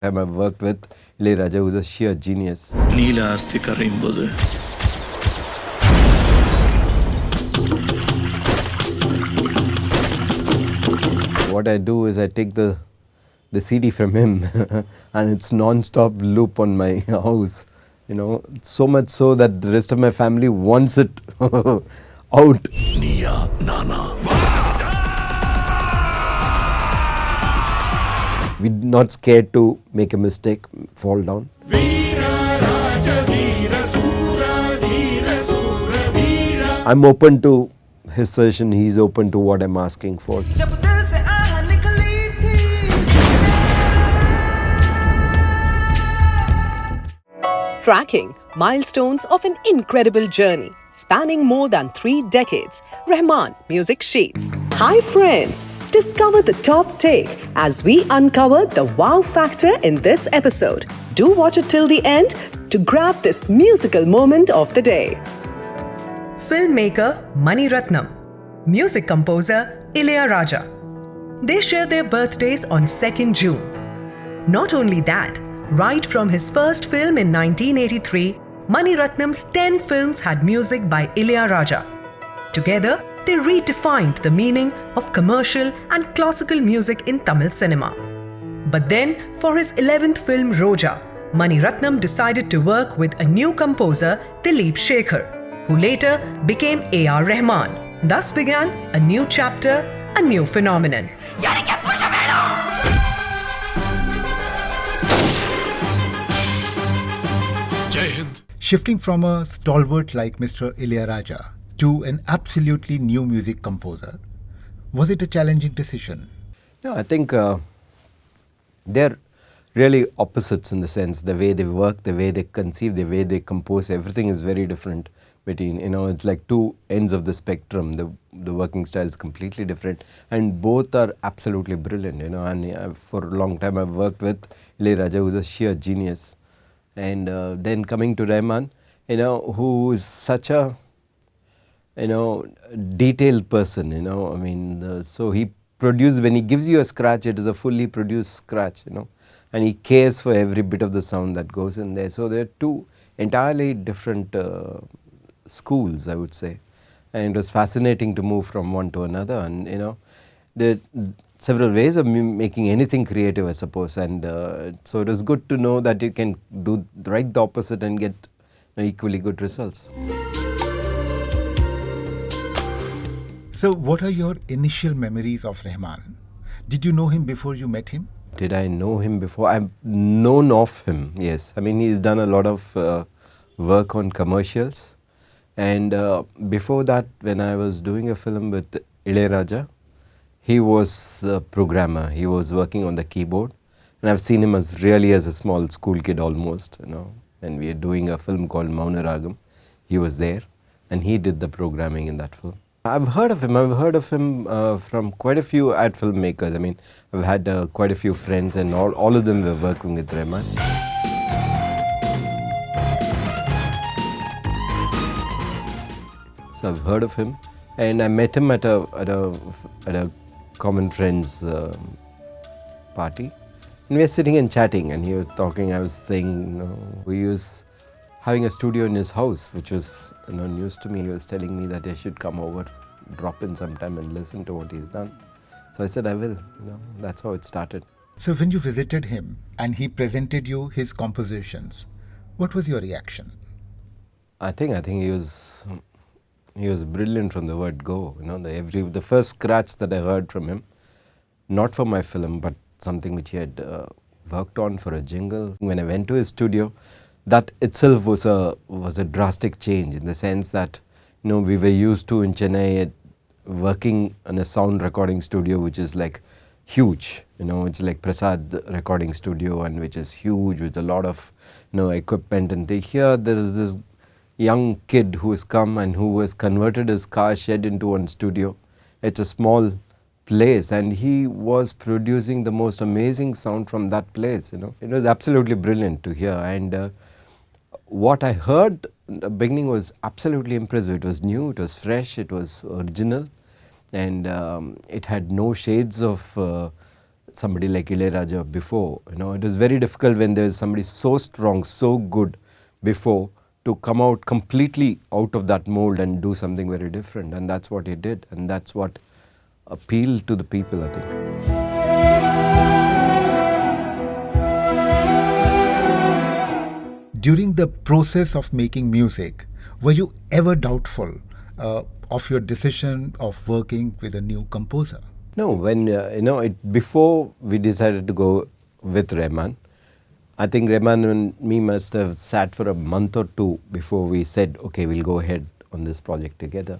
Time I've worked with Ilaiyaraaja, who's a sheer genius. நீல ஆஸ்தி கரையும் போது What I do is I take the CD from him and it's non-stop loop on my house. You know, so much so that the rest of my family wants it out. Neeya Naana We're not scared to make a mistake, fall down. I'm open to his suggestion, he's open to what I'm asking for. Tracking milestones of an incredible journey spanning more than 3 decades. Rahman Music Sheets. Hi friends, discover the top take as we uncover the wow factor in this episode. Do watch it till the end to grab this musical moment of the day. Filmmaker Mani Ratnam, music composer Ilaiyaraaja. They share their birthdays on 2nd June. Not only that, right from his first film in 1983, Mani Ratnam's 10 films had music by Ilaiyaraaja. Together, they redefined the meaning of commercial and classical music in Tamil cinema. But then, for his 11th film Roja, Mani Ratnam decided to work with a new composer, Dilip Shekhar, who later became A.R. Rahman. Thus began a new chapter, a new phenomenon. జై Hind. Shifting from a stalwart like Mr. Ilaiyaraaja to an absolutely new music composer, was it a challenging decision? No, I think they're really opposites in the sense the way they work, the way they conceive, the way they compose, everything is very different between, you know, it's like two ends of the spectrum. The working style is completely different and both are absolutely brilliant, you know. And for a long time I've worked with Ilaiyaraaja, who's a sheer genius. And then coming to Rahman, you know, who is such a, you know, detailed person, you know. I mean, so he produces, when he gives you a scratch, it is a fully produced scratch, you know. And he cares for every bit of the sound that goes in there. So they're two entirely different schools, I would say. And it was fascinating to move from one to another. And, you know, there are several ways of making anything creative, I suppose. And so it was good to know that you can do right the opposite and get, you know, equally good results. So, what are your initial memories of Rahman? Did you know him before you met him? Did I know him before? I've known of him, yes. I mean, he's done a lot of work on commercials. And before that, when I was doing a film with Ilaiyaraaja, he was a programmer. He was working on the keyboard. And I've seen him as really as a small school kid almost, you know. And we are doing a film called Maunaragam. He was there and he did the programming in that film. I've heard of him. I've heard of him from quite a few ad filmmakers. I mean, I've had quite a few friends and all of them were working with Rahman. So I've heard of him and I met him at a common friend's party. And we were sitting and chatting and he was talking. I was saying, you know, he was having a studio in his house, which was, you know, news to me. He was telling me that I should come over, drop in sometime and listen to what he's done. So I said, I will. You know, that's how it started. So, when you visited him and he presented you his compositions, what was your reaction? I think he was brilliant from the word go. You know, the first scratch that I heard from him, not for my film, but something which he had worked on for a jingle. When I went to his studio, that itself was a drastic change in the sense that, you know, we were used to in Chennai working in a sound recording studio which is like huge, you know, it's like Prasad recording studio and which is huge with a lot of, you know, equipment. And here there is this young kid who has come and who has converted his car shed into one studio. It's a small place and he was producing the most amazing sound from that place, you know. It was absolutely brilliant to hear. And what I heard in the beginning was absolutely impressive. It was new, it was fresh, it was original, and it had no shades of somebody like Ilaiyaraaja before. It was very difficult when there was somebody so strong, so good before, to come out completely out of that mold and do something very different. And that's what he did, and that's what appealed to the people, I think. During the process of making music, were you ever doubtful of your decision of working with a new composer? No, when, before we decided to go with Rahman, I think Rahman and me must have sat for a month or two before we said, okay, we'll go ahead on this project together.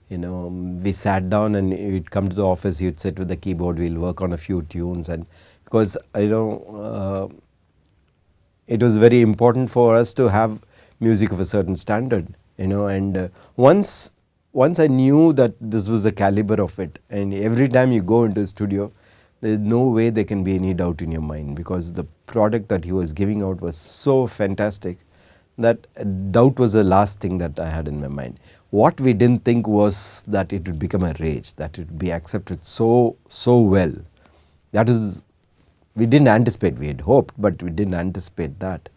We sat down and he'd come to the office, he'd sit with the keyboard, we'll work on a few tunes. And because, it was very important for us to have music of a certain standard, and once I knew that this was the caliber of it, and every time you go into a studio, there's no way there can be any doubt in your mind, because the product that he was giving out was so fantastic that doubt was the last thing that I had in my mind. What we didn't think was that it would become a rage, that it would be accepted so well. That is, we didn't anticipate, we had hoped, but we didn't anticipate that.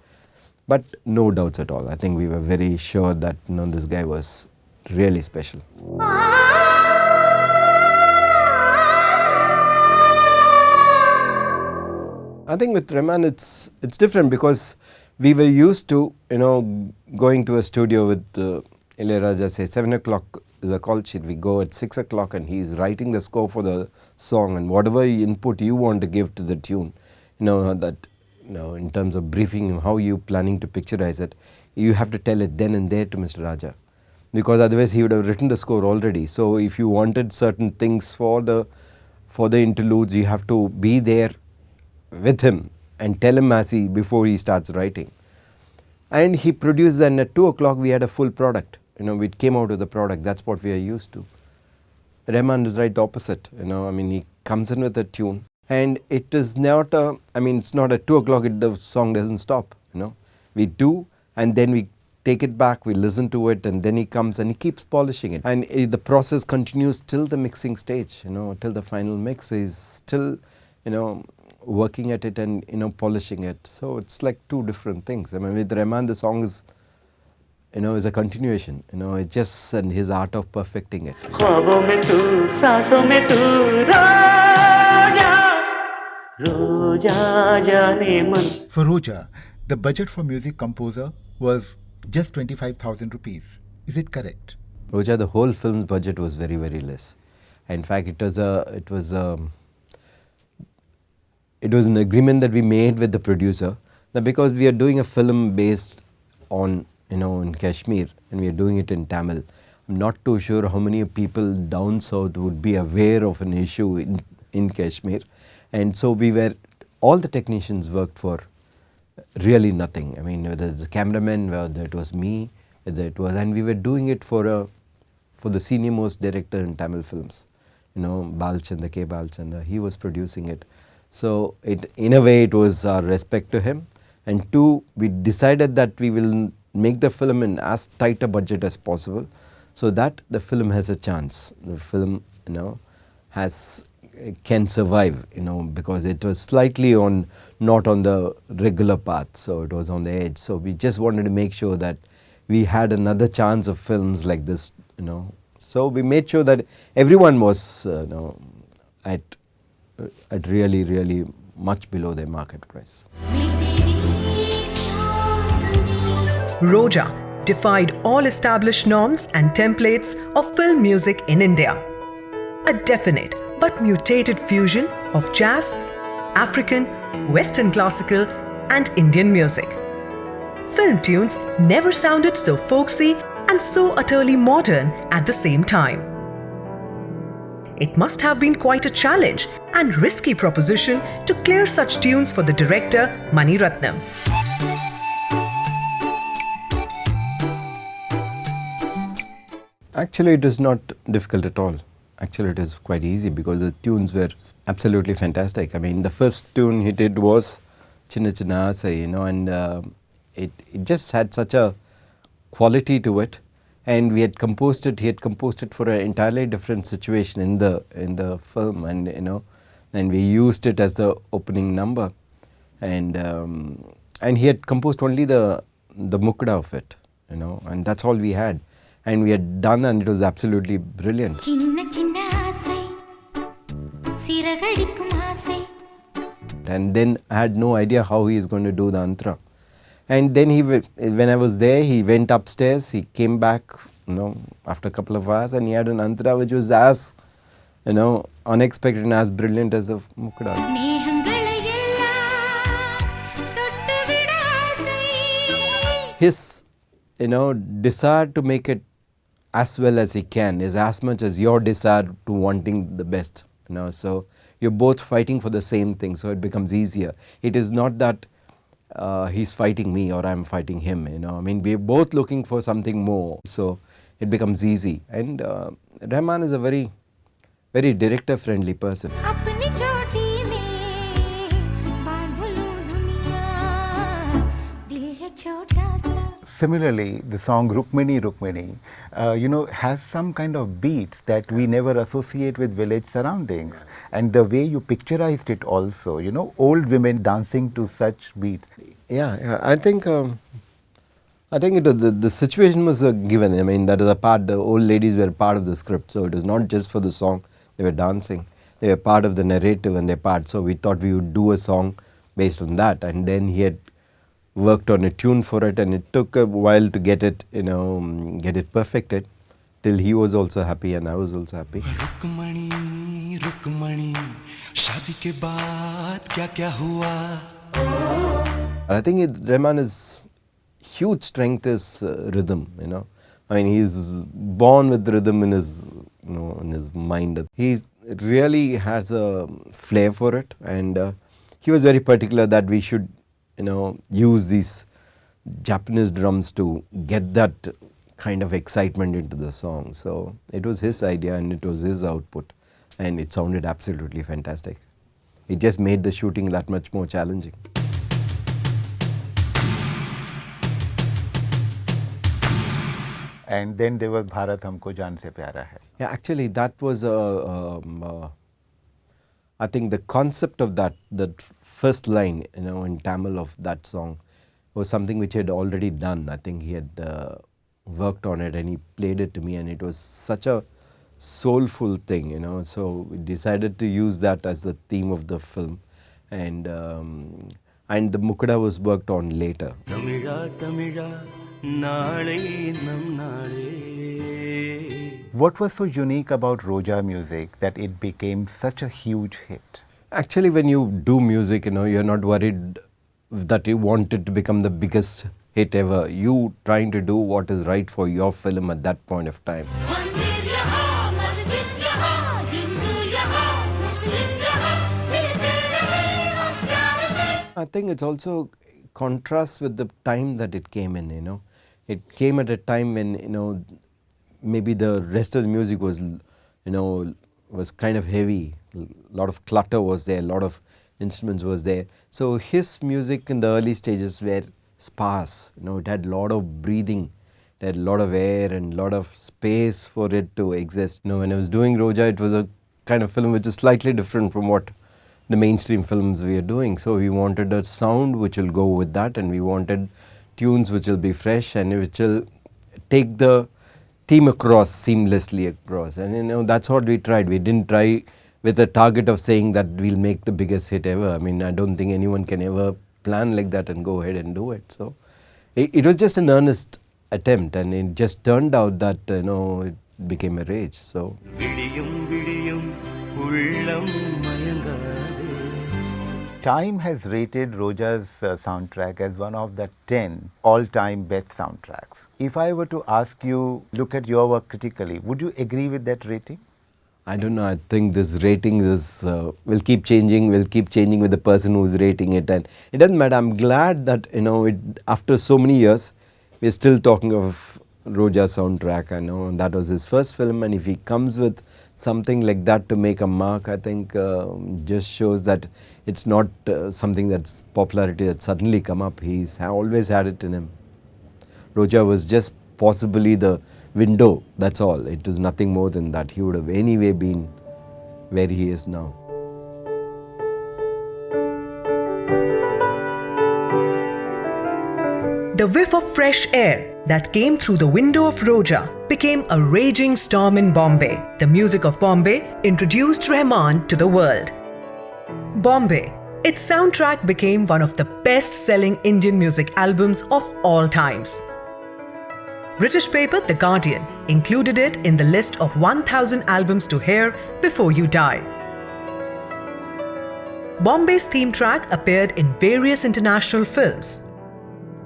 But no doubts at all. I think we were very sure that this guy was really special. I think with Rahman it's different, because we were used to going to a studio with Ilaiyaraaja, say 7 o'clock is a call sheet. We go at 6 o'clock and he's writing the score for the song, and whatever input you want to give to the tune, in terms of briefing, how you planning to picturize it, you have to tell it then and there to Mr. Raja, because otherwise he would have written the score already. So if you wanted certain things for the interludes, you have to be there with him and tell him before he starts writing. And he produced, and at 2 o'clock we had a full product. We came out with the product. That's what we are used to. Rahman is right the opposite. He comes in with a tune, and it is not it's not at 2 o'clock the song doesn't stop. We do, and then we take it back, we listen to it, and then he comes and he keeps polishing it. And the process continues till the mixing stage, till the final mix. Is still, working at it and, polishing it. So it's like two different things. With Rahman, the song is, is a continuation. It's just and his art of perfecting it. For Roja, the budget for music composer was just 25,000 rupees. Is it correct? Roja, the whole film's budget was very, very less. In fact, it was an agreement that we made with the producer, that because we are doing a film based on, in Kashmir, and we are doing it in Tamil, I'm not too sure how many people down south would be aware of an issue in Kashmir. And so all the technicians worked for really nothing. Whether it's the cameraman, whether it was me, and we were doing it for the senior most director in Tamil films, Balchandra, K. Balchandra, he was producing it. So in a way it was our respect to him, and two, we decided that we will make the film in as tight a budget as possible, so that the film has a chance. The film, can survive, because it was slightly not on the regular path, so it was on the edge. So we just wanted to make sure that we had another chance of films like this, So we made sure that everyone was, at really, really much below their market price. Roja defied all established norms and templates of film music in India. A definite but mutated fusion of jazz, African, Western classical, and Indian music. Film tunes never sounded so folksy and so utterly modern at the same time. It must have been quite a challenge and risky proposition to clear such tunes for the director Mani Ratnam. Actually, it is not difficult at all. Actually, it is quite easy, because the tunes were absolutely fantastic. The first tune he did was Chinna Chinna Asai, and it just had such a quality to it. And he had composed it for an entirely different situation in the film, and and we used it as the opening number, and he had composed only the mukda of it, and that's all we had, and we had done, and it was absolutely brilliant. And then I had no idea how he is going to do the antara. And then when I was there, he went upstairs, he came back, after a couple of hours, and he had an antara which was as, unexpected and as brilliant as the mukda. His, desire to make it as well as he can is as much as your desire to wanting the best, so you're both fighting for the same thing, so it becomes easier. It is not that he's fighting me or I'm fighting him, we're both looking for something more, so it becomes easy. And Rahman is a very, very director friendly person. Similarly, the song Rukmini Rukmini, has some kind of beats that we never associate with village surroundings. And the way you picturized it also, old women dancing to such beats. Yeah, I think the situation was given. That is a part, the old ladies were part of the script, so it was not just for the song, they were dancing. They were part of the narrative and their part, so we thought we would do a song based on that. And then he had worked on a tune for it, and it took a while to get it, get it perfected, till he was also happy and I was also happy. Rukmani, Rukmani, shaadi ke baad kya kya hua? I think Rahman's huge strength is rhythm, he's born with rhythm in his, in his mind. He really has a flair for it, and he was very particular that we should use these Japanese drums to get that kind of excitement into the song. So it was his idea and it was his output, and it sounded absolutely fantastic. It just made the shooting that much more challenging. And then there was Bharat Humko Jaan Se Pyara Hai. Yeah, actually that was I think the concept of that first line, in Tamil of that song was something which he had already done. I think he had worked on it and he played it to me, and it was such a soulful thing, so we decided to use that as the theme of the film, and the mukda was worked on later. Tamila, Tamila, naale nam naale. What was so unique about Roja music that it became such a huge hit? Actually, when you do music, you're not worried that you want it to become the biggest hit ever. You trying to do what is right for your film at that point of time. I think it's also contrast with the time that it came in, It came at a time when, maybe the rest of the music was, was kind of heavy. A lot of clutter was there, a lot of instruments was there. So his music in the early stages were sparse, it had a lot of breathing, it had a lot of air and a lot of space for it to exist. When I was doing Roja, it was a kind of film which is slightly different from what the mainstream films we are doing. So we wanted a sound which will go with that, and we wanted tunes which will be fresh and which will take the theme across seamlessly across. And that's what we tried. We didn't try with a target of saying that we'll make the biggest hit ever. I don't think anyone can ever plan like that and go ahead and do it. So it was just an earnest attempt, and it just turned out that it became a rage. So Time has rated Roja's soundtrack as one of the 10 all-time best soundtracks. If I were to ask you, look at your work critically, would you agree with that rating? I don't know. I think this rating is will keep changing. Will keep changing with the person who's rating it, and it doesn't matter. I'm glad that after so many years, we're still talking of Roja soundtrack. I know that was his first film, and if he comes with something like that to make a mark, I think just shows that it's not something that's popularity that suddenly come up. He's always had it in him. Roja was just possibly the window, that's all. It was nothing more than that. He would have anyway been where he is now. The whiff of fresh air that came through the window of Roja became a raging storm in Bombay. The music of Bombay introduced Rahman to the world. Bombay. Its soundtrack became one of the best-selling Indian music albums of all times. British paper The Guardian included it in the list of 1000 albums to hear before you die. Bombay's theme track appeared in various international films.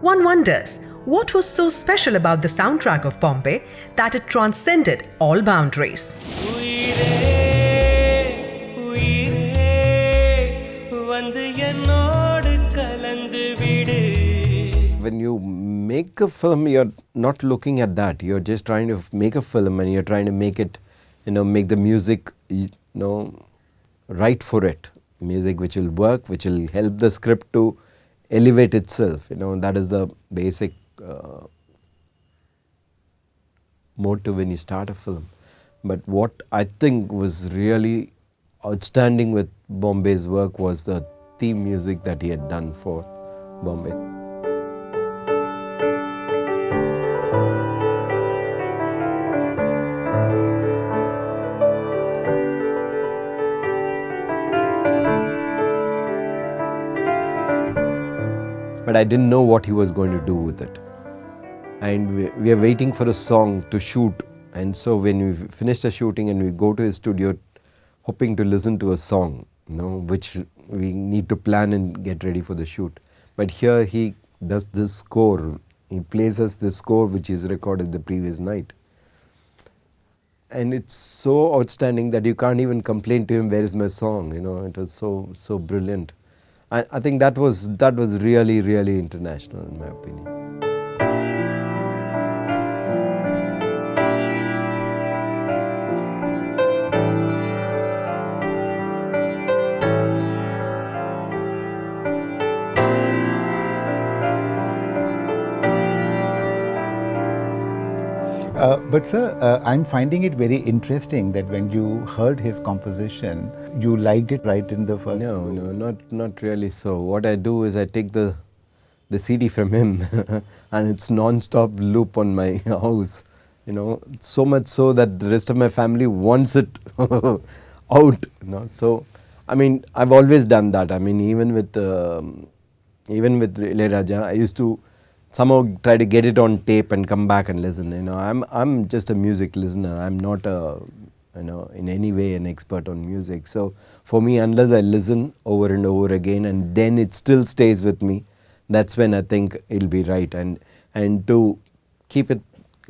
One wonders, what was so special about the soundtrack of Bombay that it transcended all boundaries? When you make a film, you're not looking at that. You're just trying to make a film and you're trying to make it, make the music, right for it. Music which will work, which will help the script to elevate itself. That is the basic motive when you start a film. But what I think was really outstanding with Bombay's work was the theme music that he had done for Bombay. But I didn't know what he was going to do with it. And we are waiting for a song to shoot. And so when we finish the shooting and we go to his studio, hoping to listen to a song, which we need to plan and get ready for the shoot. But here he does this score. He plays us this score which is recorded the previous night. And it's so outstanding that you can't even complain to him, where is my song? It was so brilliant. I think that was really, really international in my opinion. But sir, I'm finding it very interesting that when you heard his composition, you liked it right in the first. No, not really so. What I do is I take the CD from him and it's non-stop loop on my house. So much so that the rest of my family wants it out. So, I've always done that. Even with Ilaiyaraaja, I used to somehow try to get it on tape and come back and listen. I'm just a music listener. I'm not in any way an expert on music. So for me, unless I listen over and over again and then it still stays with me, that's when I think it'll be right. And to keep it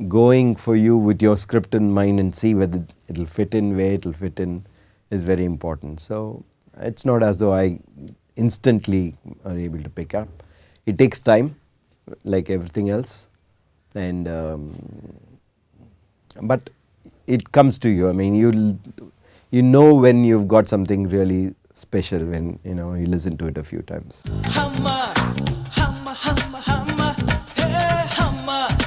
going for you with your script in mind and see whether it'll fit in, where it'll fit in, is very important. So it's not as though I instantly are able to pick up. It takes time, like everything else, and but it comes to you. You know when you've got something really special when you listen to it a few times.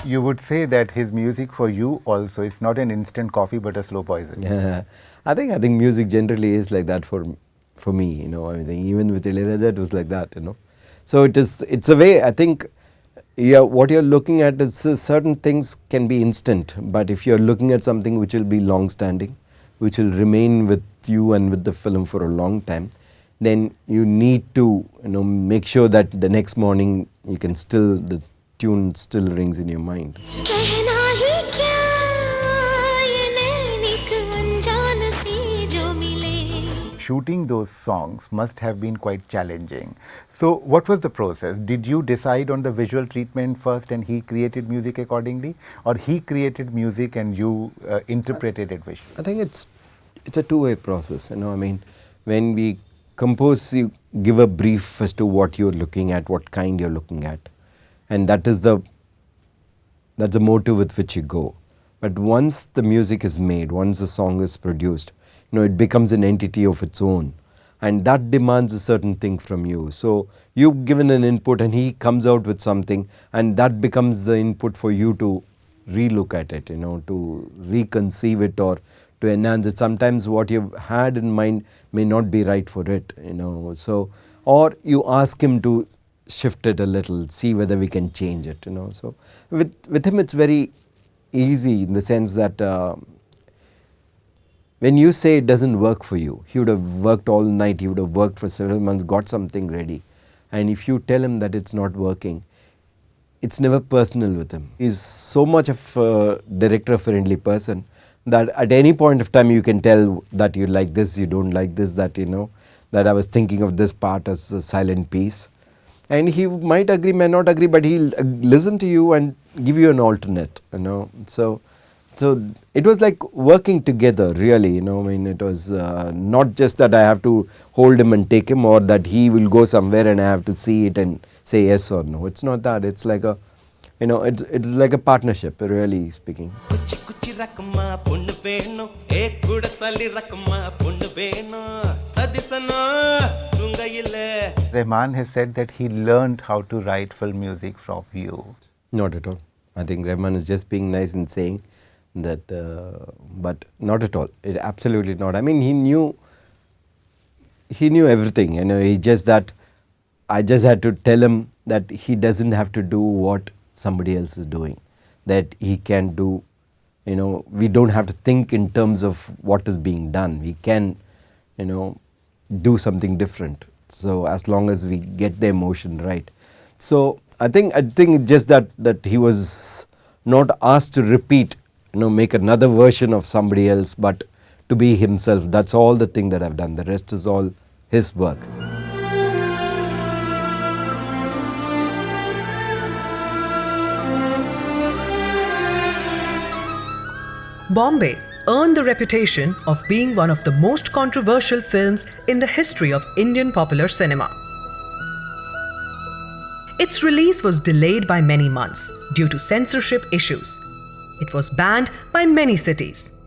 You would say that his music for you also is not an instant coffee but a slow poison. Yeah, I think music generally is like that for me. Even with Ilaiyaraaja it was like that. So it's a way. I think. Yeah, what you're looking at is certain things can be instant, but if you're looking at something which will be long-standing, which will remain with you and with the film for a long time, then you need to make sure that the next morning you can the tune still rings in your mind. Shooting those songs must have been quite challenging. So what was the process? Did you decide on the visual treatment first and he created music accordingly? Or he created music and you interpreted it visually? I think it's a two-way process. When we compose, you give a brief as to what you're looking at, what kind you're looking at. And that's the motive with which you go. But once the music is made, once the song is produced, it becomes an entity of its own, and that demands a certain thing from you. So you've given an input and he comes out with something, and that becomes the input for you to relook at it, to reconceive it or to enhance it. Sometimes what you've had in mind may not be right for it, So, or you ask him to shift it a little, see whether we can change it, you know. So with him it's very easy in the sense that when you say it doesn't work for you, he would have worked all night, he would have worked for several months, got something ready. And if you tell him that it's not working, it's never personal with him. He's so much of a director-friendly person that at any point of time you can tell that you like this, you don't like this, that you know, that I was thinking of this part as a silent piece. And he might agree, may not agree, but he'll listen to you and give you an alternate, you know. So it was like working together, really, you know. I mean, it was not just that I have to hold him and take him, or that he will go somewhere and I have to see it and say yes or no. It's not that. It's like a, you know, it's like a partnership, really speaking. Rahman has said that he learned how to write film music from you. Not at all. I think Rahman is just being nice and saying that, but not at all. It absolutely not. I mean, he knew everything. You know, he just that I just had to tell him that he doesn't have to do what somebody else is doing. That he can do. You know, we don't have to think in terms of what is being done. We can, you know, do something different. So as long as we get the emotion right. So I think just that he was not asked to repeat, you know, make another version of somebody else, but to be himself. That's all the thing that I've done. The rest is all his work. Bombay earned the reputation of being one of the most controversial films in the history of Indian popular cinema. Its release was delayed by many months due to censorship issues. It was banned by many cities.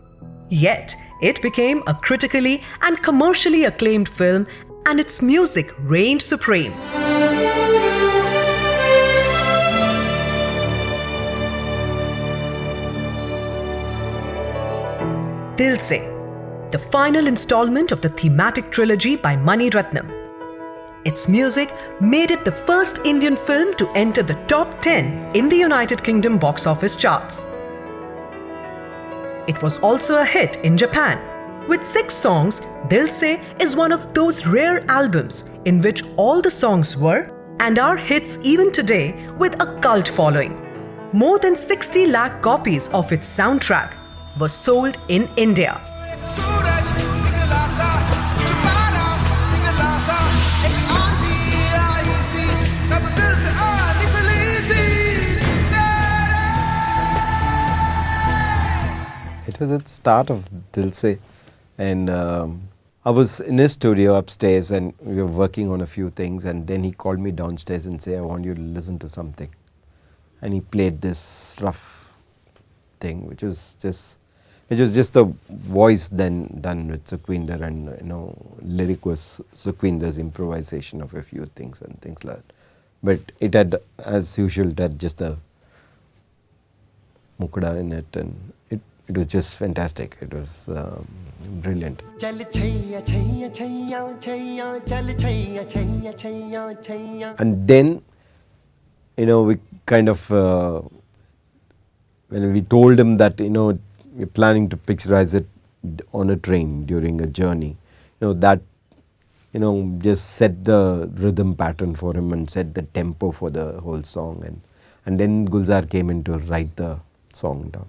Yet, it became a critically and commercially acclaimed film, and its music reigned supreme. Dil Se, the final installment of the thematic trilogy by Mani Ratnam. Its music made it the first Indian film to enter the top 10 in the United Kingdom box office charts. It was also a hit in Japan. With 6 songs, Dil Se is one of those rare albums in which all the songs were and are hits even today, with a cult following. More than 60 lakh copies of its soundtrack were sold in India. It was at the start of Dil Se, and I was in his studio upstairs and we were working on a few things, and then he called me downstairs and said, I want you to listen to something. And he played this rough thing, which was just the voice then done with Sukhwinder, and you know, lyric was Sukhwinder's improvisation of a few things and things like that. But it had, as usual, it had just a mukda in it, and it was just fantastic. It was brilliant. And then, you know, we kind of, when we told him that, you know, we're planning to picturize it on a train during a journey, you know, that, you know, just set the rhythm pattern for him and set the tempo for the whole song. And then Gulzar came in to write the song down.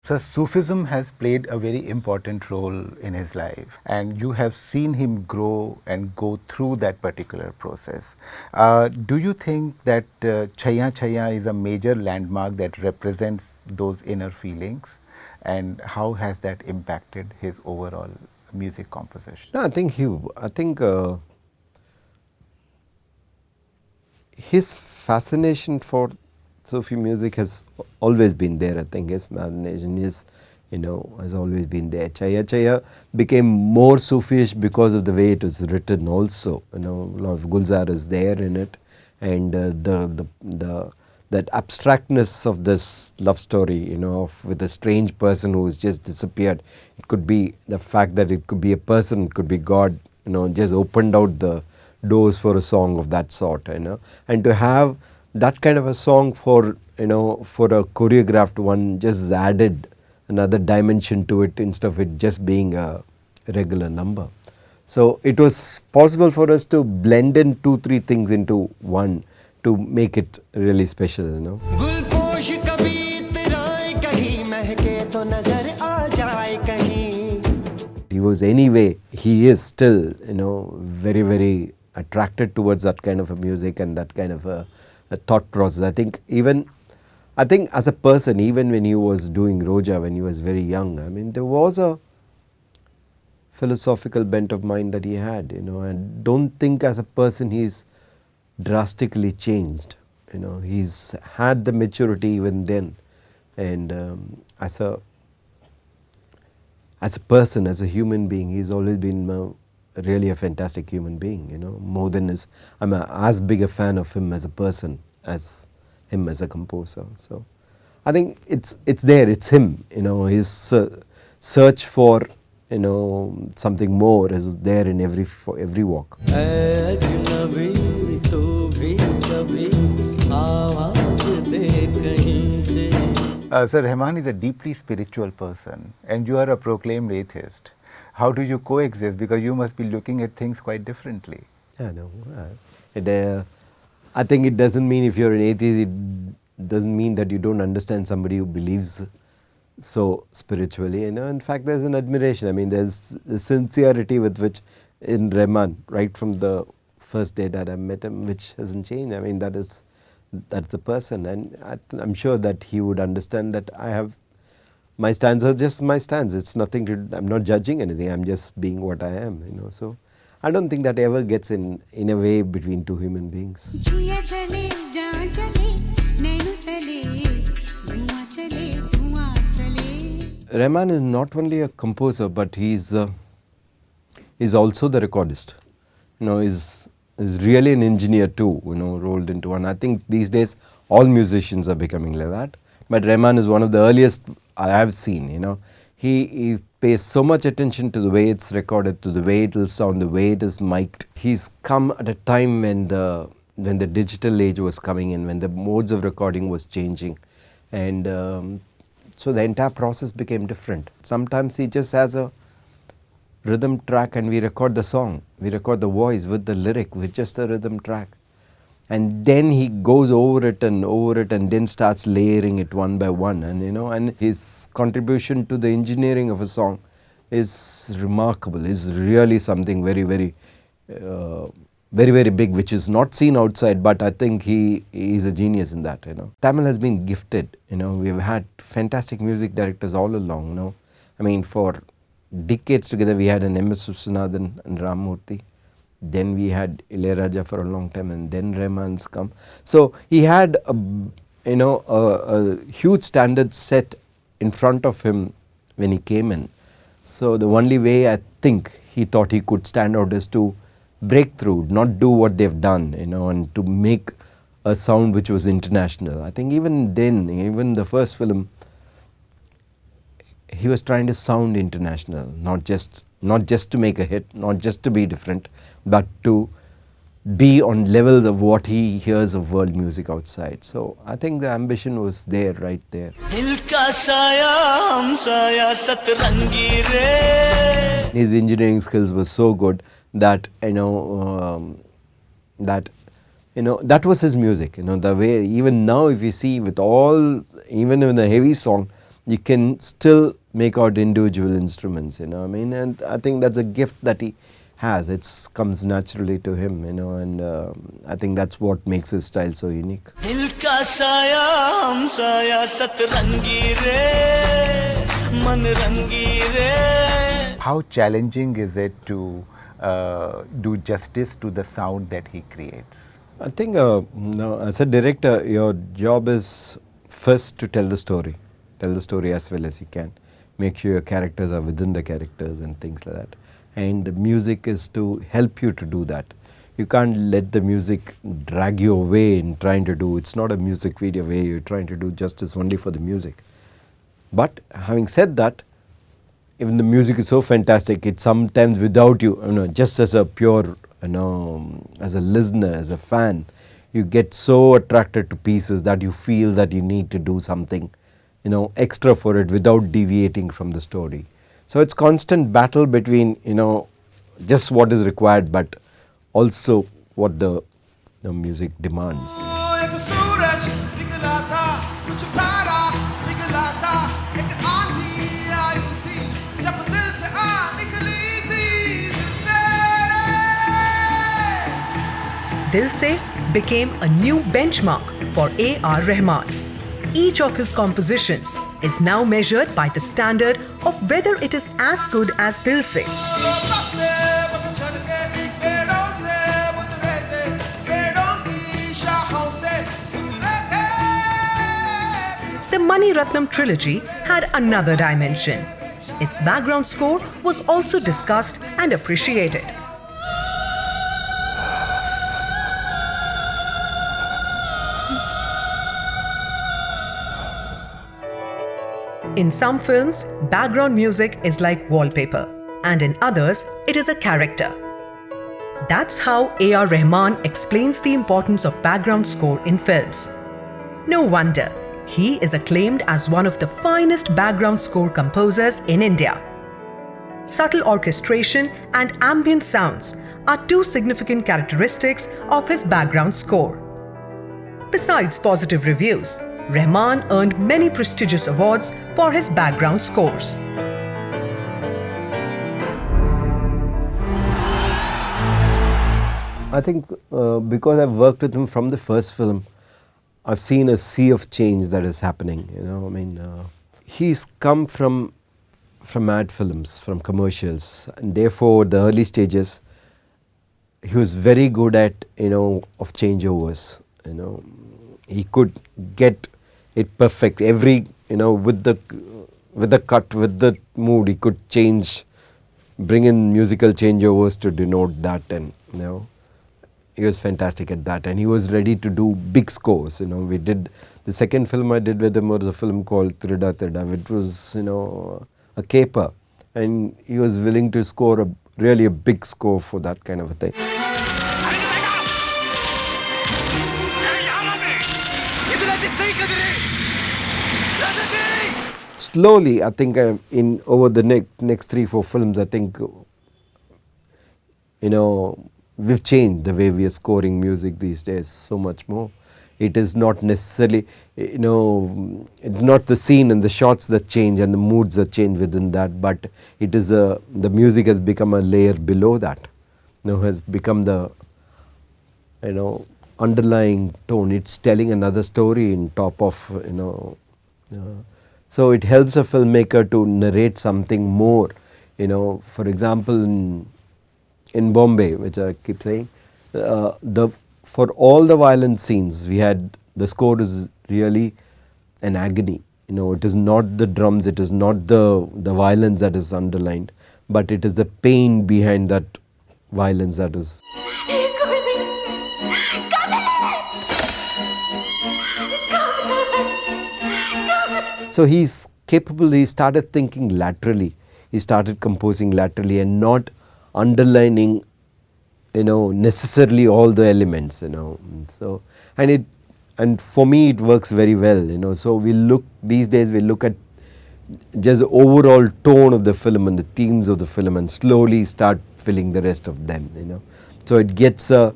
So Sufism has played a very important role in his life, and you have seen him grow and go through that particular process. Do you think that Chaya Chaya is a major landmark that represents those inner feelings, and how has that impacted his overall music composition? No, I think his fascination for Sufi music has always been there. I think his imagination is, you know, has always been there. Chaya Chaya became more Sufi-ish because of the way it was written also. You know, a lot of Gulzar is there in it, and the that abstractness of this love story, you know, of with a strange person who's just disappeared. It could be the fact that it could be a person, it could be God, you know, just opened out the doors for a song of that sort, you know. And to have that kind of a song for, you know, for a choreographed one just added another dimension to it instead of it just being a regular number. So it was possible for us to blend in 2-3 things into one to make it really special, you know. गुलपोश कभी इतराए कहीं महके तो नजर आ जाए कहीं. He was anyway, he is still, you know, very, very attracted towards that kind of a music and that kind of a thought process. I think as a person, even when he was doing Roja, when he was very young, I mean, there was a philosophical bent of mind that he had, you know, and don't think as a person he's drastically changed, you know. He's had the maturity even then, and as a person, as a human being, he's always been really a fantastic human being, you know. More than I'm as big a fan of him as a person as him as a composer. So I think it's there, it's him, you know. His search for, you know, something more is there in every walk. Sir, Rahman is a deeply spiritual person and you are a proclaimed atheist. How do you coexist? Because you must be looking at things quite differently. Yeah, no. I think it doesn't mean if you're an atheist, it doesn't mean that you don't understand somebody who believes so spiritually. You know, in fact, there's an admiration. I mean, there's a sincerity with which in Rahman, right from the first day that I met him, which hasn't changed. I mean, that's the person, and I'm sure that he would understand that I have my stands are just my stands. It's nothing to. I'm not judging anything. I'm just being what I am. You know, so I don't think that ever gets in a way between two human beings. Rahman is not only a composer, but he's also the recordist. You know, is really an engineer too. You know, rolled into one. I think these days all musicians are becoming like that. But Rahman is one of the earliest I have seen. You know, he pays so much attention to the way it's recorded, to the way it will sound, the way it is mic'd. He's come at a time when the digital age was coming in, when the modes of recording was changing, and so the entire process became different. Sometimes he just has a rhythm track and we record the song. We record the voice with the lyric, with just the rhythm track. And then he goes over it and then starts layering it one by one. And you know, and his contribution to the engineering of a song is remarkable. Is really something very, very, very, very big, which is not seen outside. But I think he is a genius in that. You know, Tamil has been gifted. You know, we've had fantastic music directors all along. You know, I mean, for decades together, we had an M.S. Viswanathan and Ramurthy. Then we had Ilaiyaraaja for a long time, and then Rahman's come. So he had a huge standard set in front of him when he came in. So the only way I think he thought he could stand out is to break through, not do what they've done, you know, and to make a sound which was international. I think even then, even the first film, he was trying to sound international, not just to make a hit, not just to be different, but to be on levels of what he hears of world music outside. So I think the ambition was there, right there. His engineering skills were so good that that was his music. You know, the way even now, if you see with all, even in a heavy song, you can still make out individual instruments, you know what I mean? And I think that's a gift that he has. It comes naturally to him, you know, and I think that's what makes his style so unique. How challenging is it to do justice to the sound that he creates? I think as a director, your job is first to tell the story as well as you can. Make sure your characters are within the characters and things like that. And the music is to help you to do that. you can't let the music drag you away in trying to do. It's not a music video where you're trying to do justice only for the music. But having said that, even the music is so fantastic, it's sometimes without you, just as a pure, as a listener, as a fan, you get so attracted to pieces that you feel that you need to do something, extra for it without deviating from the story. So it's constant battle between, just what is required, but also what the music demands. एक सूरज निकला था कुछ प्यारा निकला था एक आंधी आई थी जब दिल से आ निकली थी Dil Se became a new benchmark for A.R. Rahman. Each of his compositions is now measured by the standard of whether it is as good as Dil Se. The Mani Ratnam trilogy had another dimension. Its background score was also discussed and appreciated. In some films, background music is like wallpaper, and in others, it is a character. That's how A.R. Rahman explains the importance of background score in films. No wonder, he is acclaimed as one of the finest background score composers in India. Subtle orchestration and ambient sounds are two significant characteristics of his background score. Besides positive reviews, Rahman earned many prestigious awards for his background scores. I think because I've worked with him from the first film, I've seen a sea of change that is happening. He's come from ad films, from commercials, and therefore the early stages, he was very good at of changeovers. He could get it perfect. Every with the cut, with the mood, he could bring in musical changeovers to denote that, and he was fantastic at that, and he was ready to do big scores. We did the second film I did with him was a film called Trida Trida, which was a caper, and he was willing to score really a big score for that kind of a thing. Slowly, I think in over the next 3-4 films, I think we've changed the way we are scoring music these days so much more. It is not necessarily, it's not the scene and the shots that change and the moods that change within that, but it is the music has become a layer below that. Has become the underlying tone. It's telling another story in top of so it helps a filmmaker to narrate something more. For example, in Bombay, which I keep saying, for all the violent scenes we had, the score is really an agony. It is not the drums, it is not the violence that is underlined, but it is the pain behind that violence that is. So he's capable, he started thinking laterally, he started composing laterally and not underlining, necessarily all the elements, So, and for me it works very well, So these days we look at just the overall tone of the film and the themes of the film and slowly start filling the rest of them, So it gets a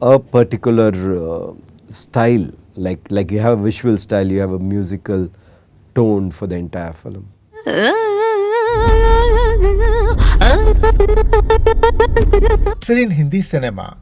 particular style, like you have a visual style, you have a musical tone for the entire film. Sir, in Hindi cinema,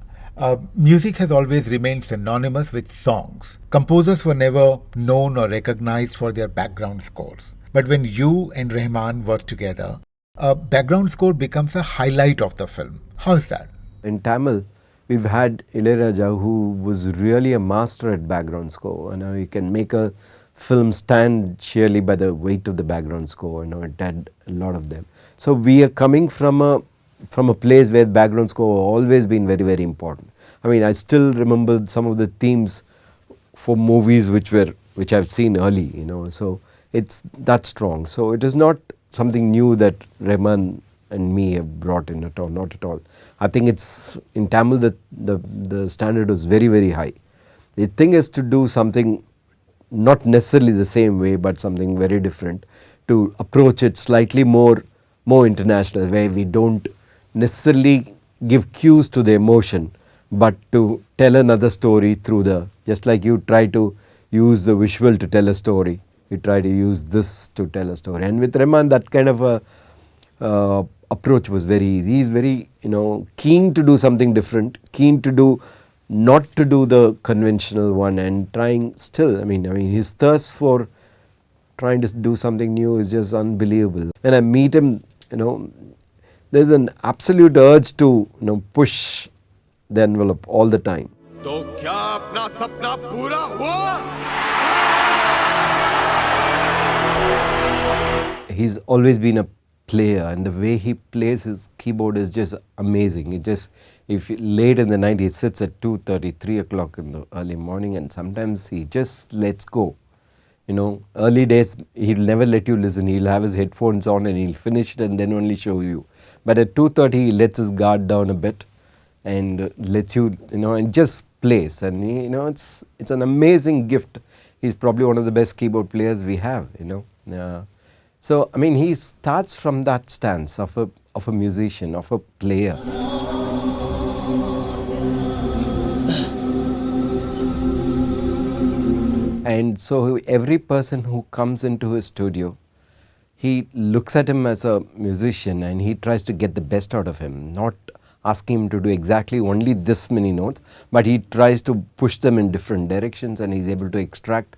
music has always remained synonymous with songs. Composers were never known or recognized for their background scores. But when you and Rahman work together, a background score becomes a highlight of the film. How is that? In Tamil, we've had Ilaiyaraaja, who was really a master at background score. He can make a film stand sheerly by the weight of the background score. It had a lot of them. So we are coming from a from a place where background score always been very, very important. I mean, I still remember some of the themes for movies which I've seen early, so it's that strong. So it is not something new that Rahman and me have brought in at all, not at all. I think it's in Tamil that the standard was very, very high. The thing is to do something not necessarily the same way, but something very different, to approach it slightly more international, where we don't necessarily give cues to the emotion, but to tell another story through just like you try to use the visual to tell a story, you try to use this to tell a story. And with Rahman, that kind of a approach was very easy. He's very, keen to do something different, keen to not to do the conventional one, and trying still, I mean his thirst for trying to do something new is just unbelievable. When I meet him, there's an absolute urge to, push the envelope all the time. तो क्या अपना सपना पूरा हुआ? He's always been a player, and the way he plays his keyboard is just amazing. It just, if late in the night he sits at 2:30, 3 o'clock in the early morning, and sometimes he just lets go. Early days he'll never let you listen. He'll have his headphones on and he'll finish it and then only show you. But at 2:30 he lets his guard down a bit and lets you, and just plays. And it's an amazing gift. He's probably one of the best keyboard players we have. So I mean, he starts from that stance of a musician, of a player. And so every person who comes into his studio, he looks at him as a musician and he tries to get the best out of him, not asking him to do exactly only this many notes, but he tries to push them in different directions, and he's able to extract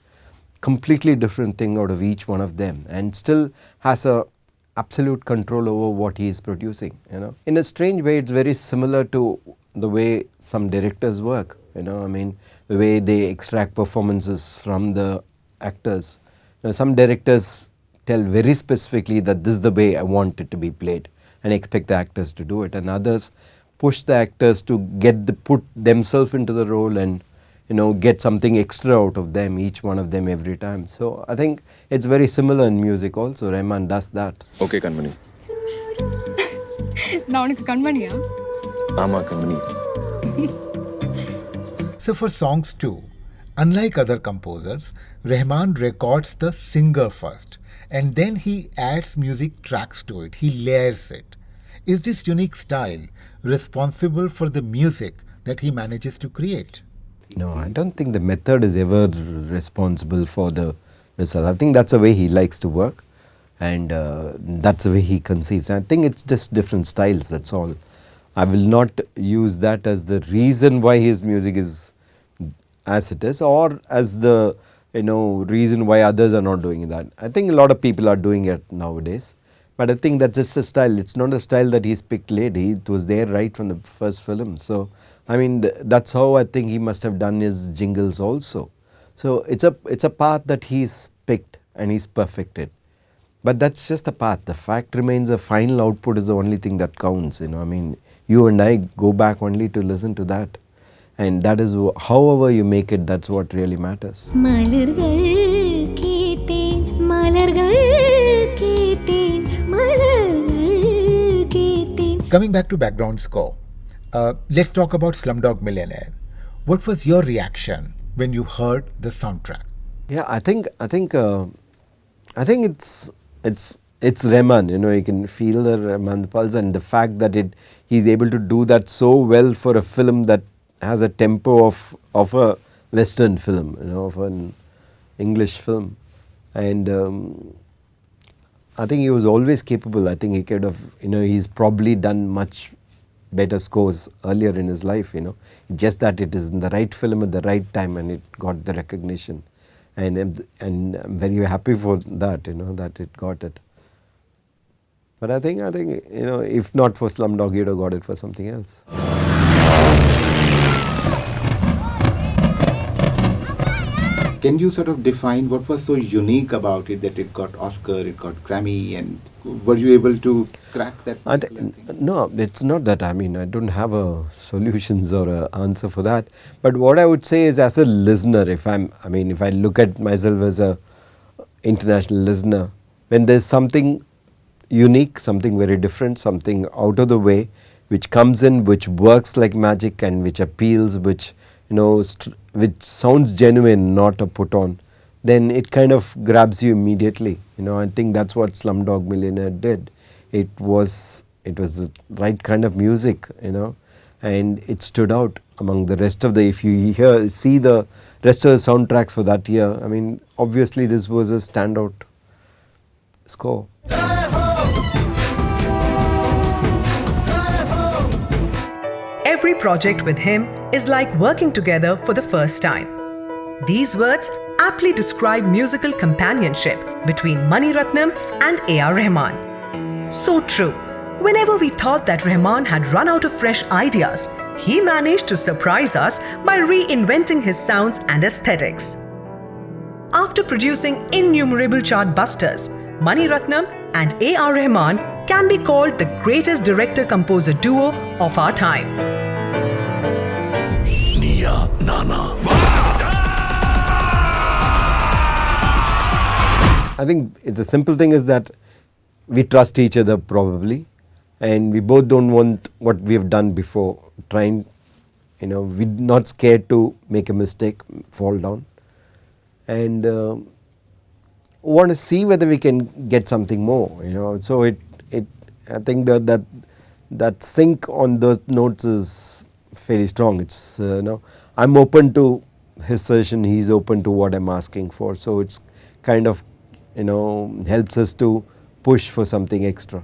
completely different thing out of each one of them, and still has a absolute control over what he is producing. In a strange way, it's very similar to the way some directors work. I mean, the way they extract performances from the actors. Some directors tell very specifically that this is the way I want it to be played, and expect the actors to do it, and others push the actors to put themselves into the role and get something extra out of them, each one of them every time. So I think it's very similar in music also. Rahman does that. Okay, Kanmani. நான் உனக்கு கண்மணியா? ஆமா கண்மணி. So for songs too, unlike other composers, Rahman records the singer first, and then he adds music tracks to it. He layers it. Is this unique style responsible for the music that he manages to create? No, I don't think the method is ever responsible for the result. I think that's the way he likes to work, and that's the way he conceives. I think it's just different styles, that's all. I will not use that as the reason why his music is as it is, or as the reason why others are not doing that. I think a lot of people are doing it nowadays, but I think that's just a style. It's not a style that he's picked late. It was there right from the first film. So I mean, that's how I think he must have done his jingles also. So it's a path that he's picked and he's perfected. But that's just a path. The fact remains, the final output is the only thing that counts. I mean, you and I go back only to listen to that. And that is, however you make it, that's what really matters. Coming back to background score, let's talk about Slumdog Millionaire. What was your reaction when you heard the soundtrack? Yeah, I think it's Rahman. You can feel the Rahman pulse, and the fact that he's able to do that so well for a film that has a tempo of a Western film, of an English film, and I think he was always capable. I think he could have, he's probably done much better scores earlier in his life, just that it is in the right film at the right time and it got the recognition, and I'm very happy for that, that it got it. But I think if not for Slumdog, he'd have got it for something else. Can you sort of define what was so unique about it that it got Oscar, it got Grammy, and were you able to crack that particular thing? No, it's not that. I mean, I don't have a solutions or a answer for that. But what I would say is, as a listener, if I look at myself as a international listener, when there's something unique, something very different, something out of the way, which comes in, which works like magic, and which appeals, which which sounds genuine, not a put on, then it kind of grabs you immediately. I think that's what Slumdog Millionaire did. It was the right kind of music, and it stood out among the rest of the. If you see the rest of the soundtracks for that year, I mean, obviously this was a standout score. Every project with him is like working together for the first time. These words aptly describe musical companionship between Mani Ratnam and A.R. Rahman. So true. Whenever we thought that Rahman had run out of fresh ideas, he managed to surprise us by reinventing his sounds and aesthetics. After producing innumerable chart busters, Mani Ratnam and A.R. Rahman can be called the greatest director-composer duo of our time. I think the simple thing is that we trust each other probably, and we both don't want what we have done before. We're not scared to make a mistake, fall down, and want to see whether we can get something more. So I think that sync on those notes is fairly strong. It's I'm open to his suggestion, he's open to what I'm asking for. So it's kind of helps us to push for something extra.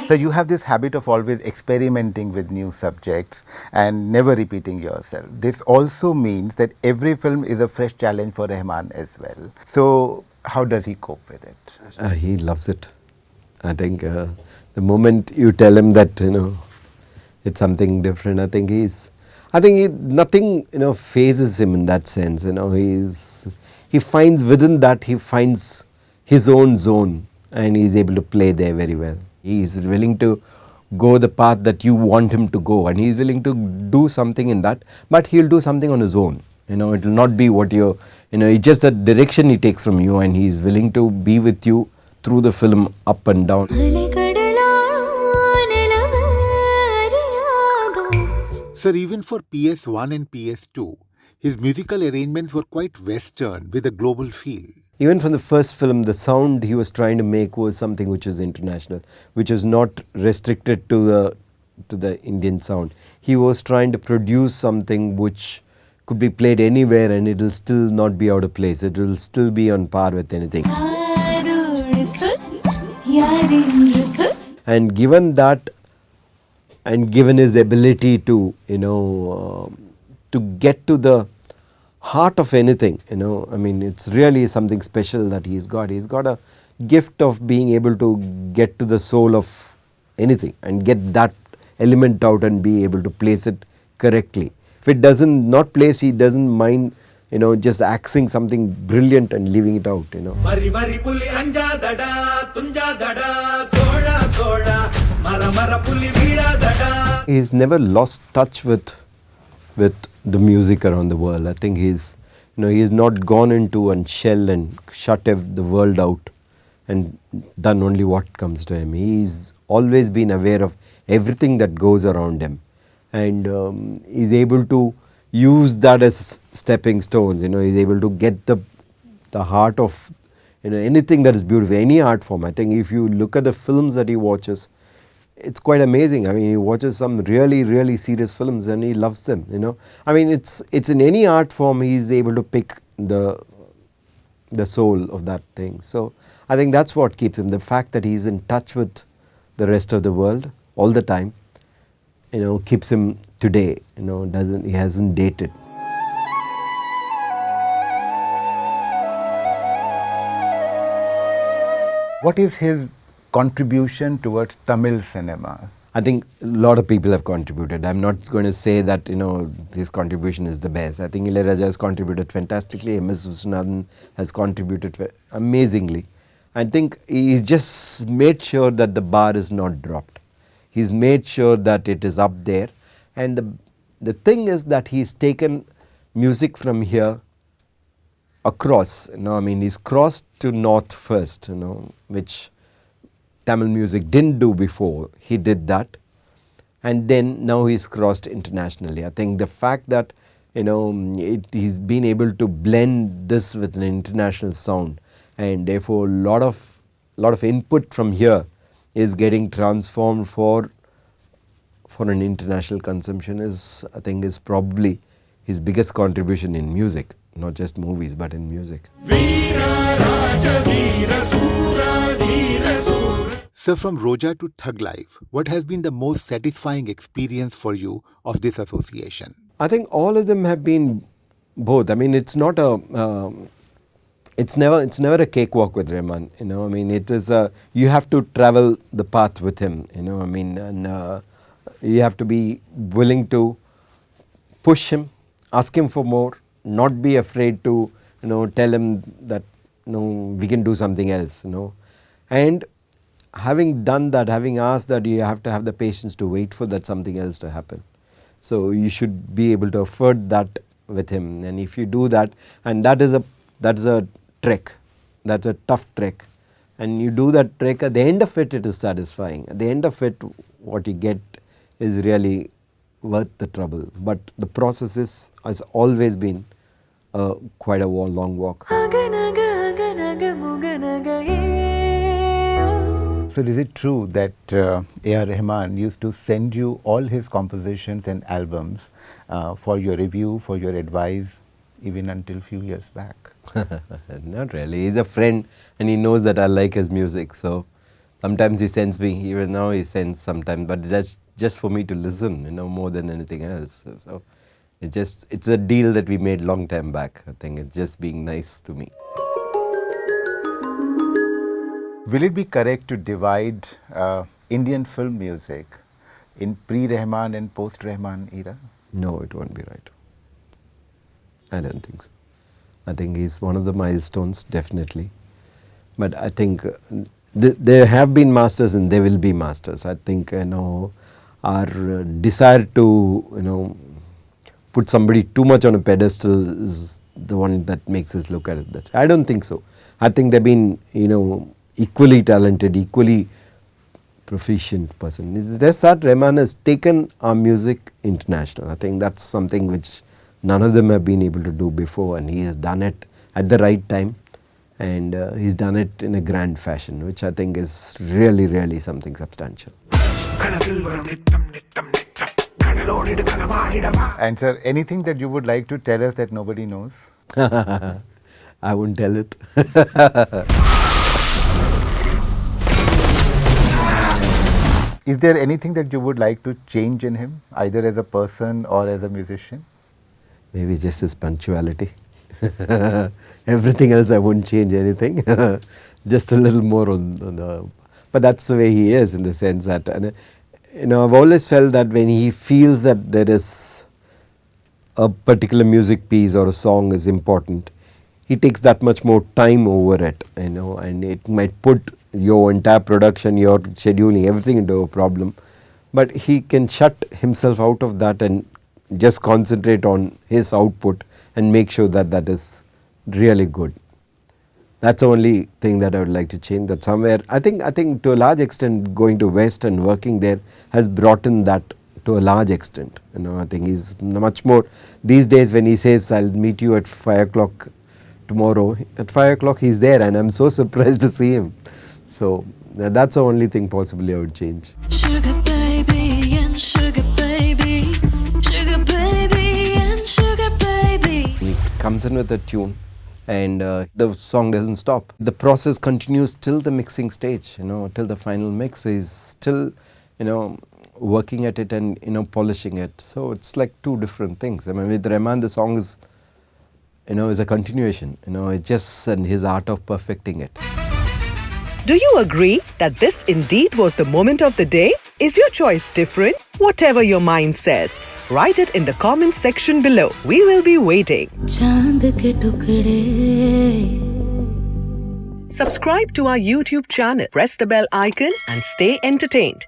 So you have this habit of always experimenting with new subjects and never repeating yourself. This also means that every film is a fresh challenge for Rahman as well. So how does he cope with it? He loves it. I think the moment you tell him that it's something different, I think nothing phases him in that sense. He finds within that, he finds his own zone, and he's able to play there very well. He's willing to go the path that you want him to go, and he's willing to do something in that, but he'll do something on his own. It will not be what it's just the direction he takes from you, and he's willing to be with you through the film up and down. Sir, even for PS1 and PS2, his musical arrangements were quite Western with a global feel. Even from the first film, the sound he was trying to make was something which is international, which is not restricted to the Indian sound. He was trying to produce something which could be played anywhere, and it will still not be out of place. It will still be on par with anything. And given that, and given his ability to to get to the heart of anything, it's really something special that he's got. He's got a gift of being able to get to the soul of anything and get that element out and be able to place it correctly. If it doesn't not place, he doesn't mind just axing something brilliant and leaving it out. He's never lost touch with the music around the world. I think he's not gone into a shell and shut the world out and done only what comes to him. He's always been aware of everything that goes around him, and he's able to use that as stepping stones. He's able to get the heart of anything that is beautiful, any art form. I think if you look at the films that he watches, it's quite amazing. I mean, he watches some really, really serious films and he loves them. I mean, it's in any art form he's able to pick the soul of that thing. So I think that's what keeps him. The fact that he's in touch with the rest of the world all the time, keeps him today. He hasn't dated. What is his contribution towards Tamil cinema? I think a lot of people have contributed. I'm not going to say that, this contribution is the best. I think Ilaiyaraaja has contributed fantastically. MS Viswanathan has contributed amazingly. I think he's just made sure that the bar is not dropped. He's made sure that it is up there. And the thing is that he's taken music from here across. He's crossed to north first, which Tamil music didn't do before. He did that, and then now he's crossed internationally. I think the fact that he's been able to blend this with an international sound, and therefore lot of input from here is getting transformed for an international consumption is probably his biggest contribution in music, not just movies but in music. Sir, from Roja to Thug Life, what has been the most satisfying experience for you of this association? I think all of them have been both. It's not a it's never a cakewalk with Rahman. It is you have to travel the path with him. And you have to be willing to push him, ask him for more, not be afraid to tell him that we can do something else. And having done that, having asked that, you have to have the patience to wait for that something else to happen. So you should be able to afford that with him, and if you do that, and that's a trick, that's a tough trick, and you do that trick, at the end of it, it is satisfying. At the end of it, what you get is really worth the trouble. But the process has always been quite a long walk. So is it true that A.R. Rahman used to send you all his compositions and albums for your review, for your advice, even until few years back? Not really. He's a friend and he knows that I like his music. So sometimes he sends me, even now he sends sometimes, but that's just for me to listen, more than anything else. So it's a deal that we made long time back. I think it's just being nice to me. Will it be correct to divide Indian film music in pre-Rahman and post-Rahman era? No, it won't be right. I don't think so. I think he's one of the milestones, definitely. But I think there have been masters and there will be masters. I think our desire to put somebody too much on a pedestal is the one that makes us look at it that. I don't think so. I think they've been equally talented, equally proficient person. It's just that Rahman has taken our music international. I think that's something which none of them have been able to do before, and he has done it at the right time, and he's done it in a grand fashion, which I think is really, really something substantial. And sir, anything that you would like to tell us that nobody knows? I won't tell it. Is there anything that you would like to change in him, either as a person or as a musician? Maybe just his punctuality. Everything else I won't change anything. Just a little more on the... But that's the way he is, in the sense that, I've always felt that when he feels that there is a particular music piece or a song is important, he takes that much more time over it, and it might put your entire production, your scheduling, everything into a problem. But he can shut himself out of that and just concentrate on his output and make sure that that is really good. That's the only thing that I would like to change. That somewhere, I think to a large extent, going to West and working there has brought in that to a large extent. I think he's much more, these days when he says, I'll meet you at 5 o'clock tomorrow, at 5 o'clock he's there, and I'm so surprised to see him. So that's the only thing possibly I would change. Sugar baby and sugar baby, sugar baby and sugar baby. He comes in with a tune and the song doesn't stop. The process continues till the mixing stage, till the final mix. Is still, working at it and, polishing it. So it's like two different things. With Rahman, the song is, is a continuation. It's just his art of perfecting it. Do you agree that this indeed was the moment of the day? Is your choice different? Whatever your mind says, write it in the comments section below. We will be waiting. चांद के टुकड़े Subscribe to our YouTube channel, press the bell icon and stay entertained.